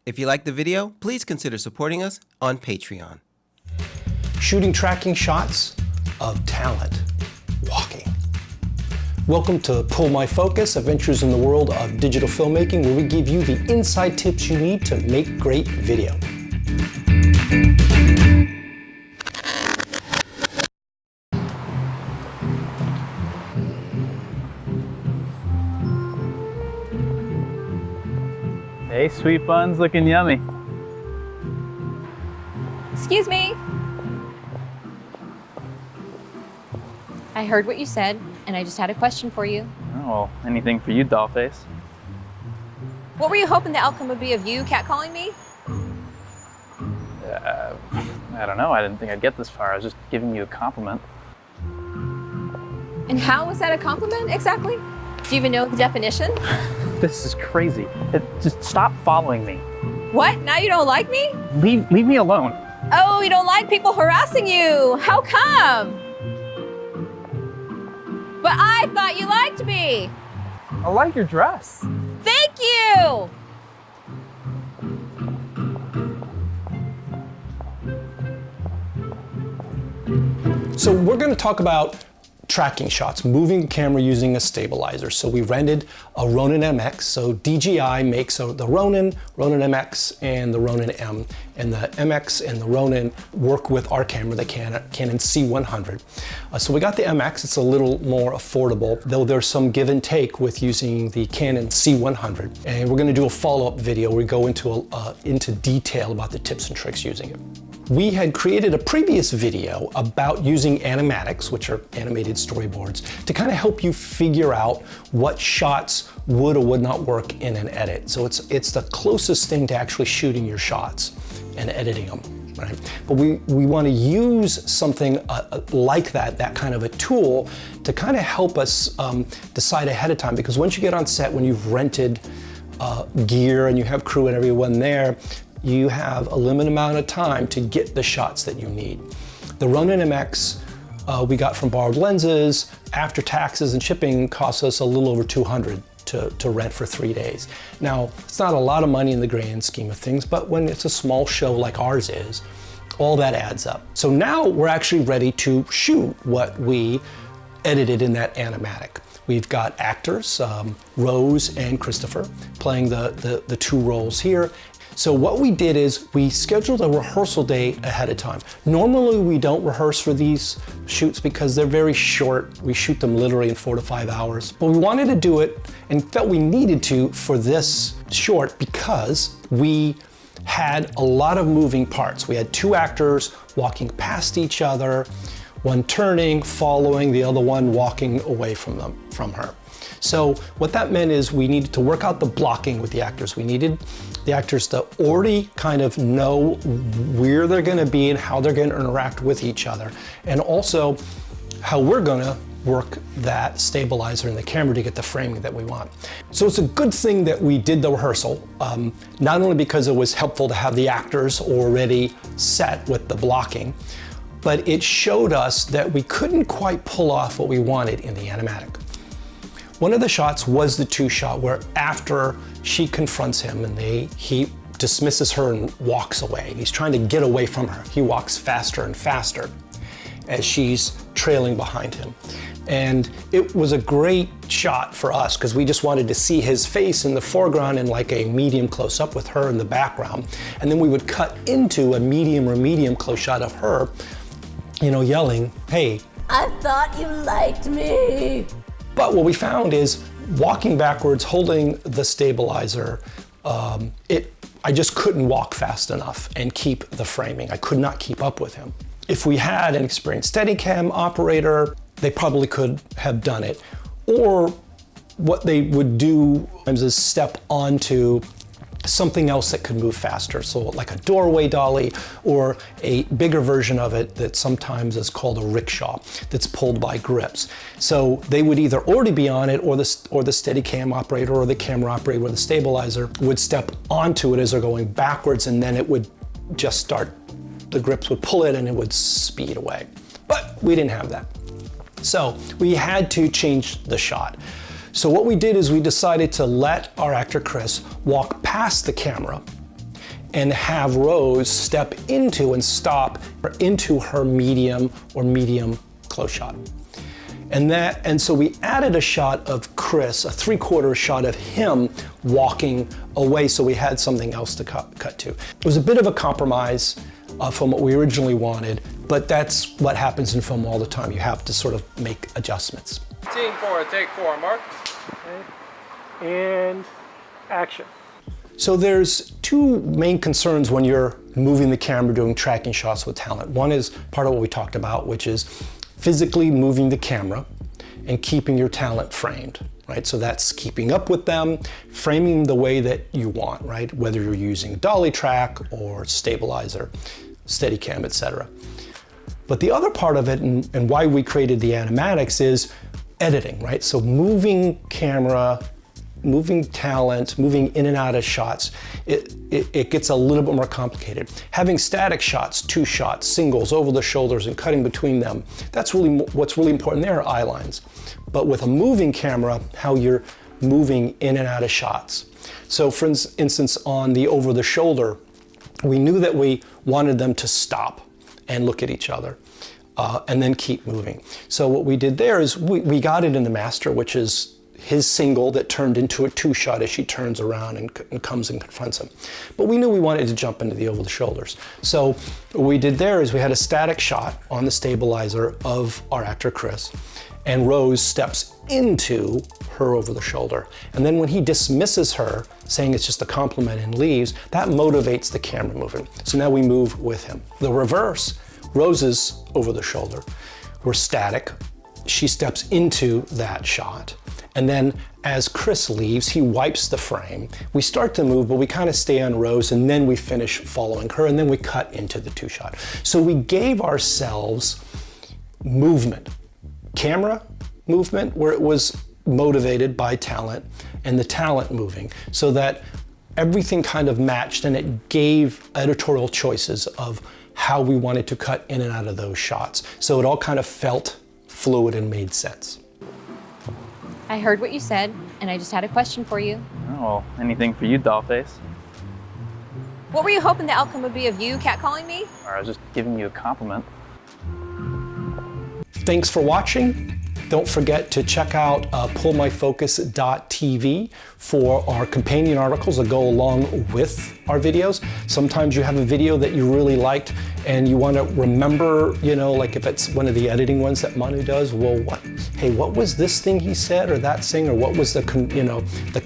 If you like the video, please consider supporting us on Patreon. Shooting tracking shots of talent walking. Welcome to Pull My Focus, Adventures in the World of Digital Filmmaking, where we give you the inside tips you need to make great video. Hey, sweet buns, looking yummy. Excuse me. I heard what you said, and I just had a question for you. Oh, well, anything for you, dollface. What were you hoping the outcome would be of you catcalling me? I don't know, I didn't think I'd get this far. I was just giving you a compliment. And how was that a compliment, exactly? Do you even know the definition? This is crazy. Just stop following me. What? Now you don't like me? Leave me alone. Oh, you don't like people harassing you. How come? But I thought you liked me. I like your dress. Thank you. So we're going to talk about tracking shots, moving the camera using a stabilizer. So we rented a Ronin MX. So DJI makes the Ronin MX, and the Ronin M. And the MX and the Ronin work with our camera, the Canon C100. So we got the MX. It's a little more affordable, though there's some give and take with using the Canon C100. And we're going to do a follow-up video where we go into detail about the tips and tricks using it. We had created a previous video about using animatics, which are animated storyboards, to kind of help you figure out what shots would or would not work in an edit. So it's the closest thing to actually shooting your shots and editing them, right? But we want to use something like that kind of a tool to kind of help us decide ahead of time, because once you get on set, when you've rented gear and you have crew and everyone there, you have a limited amount of time to get the shots that you need. The Ronin MX we got from Borrowed Lenses. After taxes and shipping, cost us a little over $200 to rent for 3 days. Now, it's not a lot of money in the grand scheme of things, but when it's a small show like ours is, all that adds up. So now we're actually ready to shoot what we edited in that animatic. We've got actors, Rose and Christopher, playing the two roles here. So what we did is we scheduled a rehearsal day ahead of time. Normally we don't rehearse for these shoots because they're very short. We shoot them literally in 4 to 5 hours. But we wanted to do it and felt we needed to for this short because we had a lot of moving parts. We had two actors walking past each other, one turning, following, the other one walking away from her. So what that meant is we needed to work out the blocking with the actors. We needed the actors to already kind of know where they're going to be and how they're going to interact with each other, and also how we're going to work that stabilizer in the camera to get the framing that we want. So it's a good thing that we did the rehearsal, not only because it was helpful to have the actors already set with the blocking, but it showed us that we couldn't quite pull off what we wanted in the animatic. One of the shots was the two shot where after she confronts him and he dismisses her and walks away. He's trying to get away from her. He walks faster and faster as she's trailing behind him. And it was a great shot for us because we just wanted to see his face in the foreground and like a medium close up with her in the background. And then we would cut into a medium close shot of her, you know, yelling, "Hey, I thought you liked me." But what we found is walking backwards, holding the stabilizer, I just couldn't walk fast enough and keep the framing. I could not keep up with him. If we had an experienced Steadicam operator, they probably could have done it. Or what they would do is step onto something else that could move faster. So like a doorway dolly or a bigger version of it that sometimes is called a rickshaw that's pulled by grips. So they would either already be on it or the Steadicam operator or the camera operator or the stabilizer would step onto it as they're going backwards, and then it would just start, the grips would pull it and it would speed away. But we didn't have that. So we had to change the shot. So what we did is we decided to let our actor Chris walk past the camera and have Rose step into and stop into her medium or medium close shot. And so we added a shot of Chris, a 3/4 shot of him walking away, so we had something else to cut to. It was a bit of a compromise from what we originally wanted, but that's what happens in film all the time. You have to sort of make adjustments. Scene 4, take 4, Mark. And action. So there's two main concerns when you're moving the camera doing tracking shots with talent. One is part of what we talked about, which is physically moving the camera and keeping your talent framed, right? So that's keeping up with them, framing the way that you want, right? Whether you're using dolly track or stabilizer, Steadicam, etc. But the other part of it, and why we created the animatics, is editing, right? So moving camera, moving talent, moving in and out of shots, it gets a little bit more complicated. Having static shots, 2 shots, singles, over the shoulders, and cutting between them, that's really what's really important there are eye lines. But with a moving camera, how you're moving in and out of shots. So for instance, on the over the shoulder, we knew that we wanted them to stop and look at each other. And then keep moving. So what we did there is we got it in the master, which is his single that turned into a 2 shot as she turns around and comes and confronts him. But we knew we wanted to jump into the over the shoulders. So what we did there is we had a static shot on the stabilizer of our actor Chris, and Rose steps into her over the shoulder. And then when he dismisses her, saying it's just a compliment and leaves, that motivates the camera moving. So now we move with him. The reverse, Rose's over the shoulder, we're static. She steps into that shot. And then as Chris leaves, he wipes the frame. We start to move, but we kind of stay on Rose, and then we finish following her, and then we cut into the 2 shot. So we gave ourselves movement, camera movement, where it was motivated by talent, and the talent moving, so that everything kind of matched, and it gave editorial choices of how we wanted to cut in and out of those shots. So it all kind of felt fluid and made sense. I heard what you said, and I just had a question for you. Oh, well, anything for you, Dollface. What were you hoping the outcome would be of you catcalling me? Or I was just giving you a compliment. Thanks for watching. Don't forget to check out pullmyfocus.tv for our companion articles that go along with our videos. Sometimes you have a video that you really liked and you want to remember, you know, like if it's one of the editing ones that Manu does, well, what was this thing he said or that thing, or what was the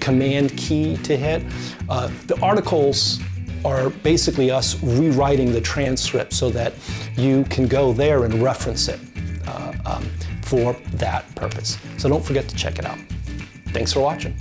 command key to hit? The articles are basically us rewriting the transcript so that you can go there and reference it for that purpose. So don't forget to check it out. Thanks for watching.